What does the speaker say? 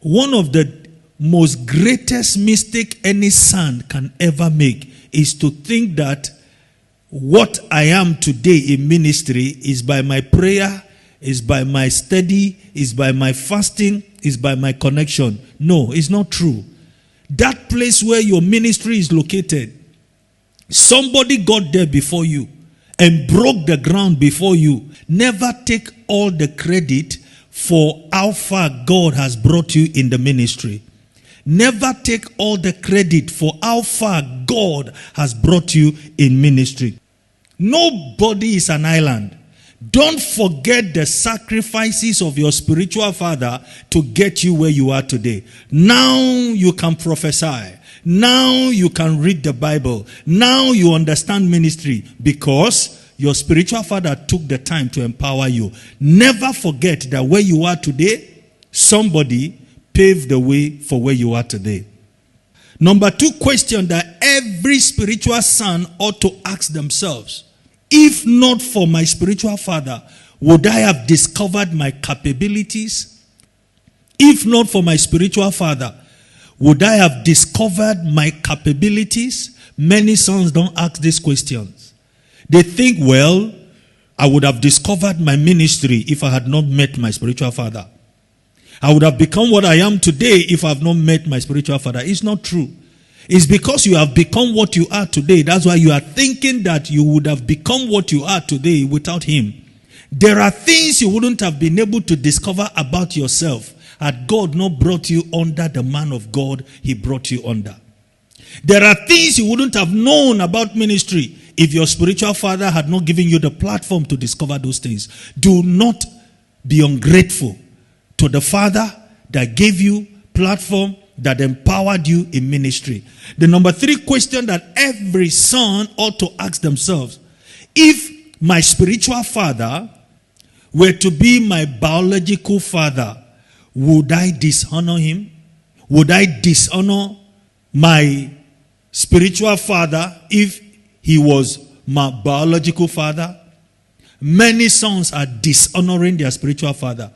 one of the most greatest mistake any son can ever make is to think that what I am today in ministry is by my prayer, is by my study, is by my fasting, is by my connection. No, it's not true. That place where your ministry is located, somebody got there before you and broke the ground before you. Never take all the credit for how far God has brought you in the ministry. Never take all the credit for how far God has brought you in ministry. Nobody is an island. Don't forget the sacrifices of your spiritual father to get you where you are today. Now you can prophesy. Now you can read the Bible. Now you understand ministry because your spiritual father took the time to empower you. Never forget that where you are today, somebody paved the way for where you are today. Number 2 question that every spiritual son ought to ask themselves: if not for my spiritual father, would I have discovered my capabilities? If not for my spiritual father, would I have discovered my capabilities? Many sons don't ask these questions. They think, well, I would have discovered my ministry if I had not met my spiritual father. I would have become what I am today if I have not met my spiritual father. It's not true. It's because you have become what you are today. That's why you are thinking that you would have become what you are today without him. There are things you wouldn't have been able to discover about yourself had God not brought you under the man of God he brought you under. There are things you wouldn't have known about ministry if your spiritual father had not given you the platform to discover those things. Do not be ungrateful to the father that gave you platform, that empowered you in ministry. The number 3 question that every son ought to ask themselves: if my spiritual father were to be my biological father, would I dishonor him? Would I dishonor my spiritual father if he was my biological father? Many sons are dishonoring their spiritual father.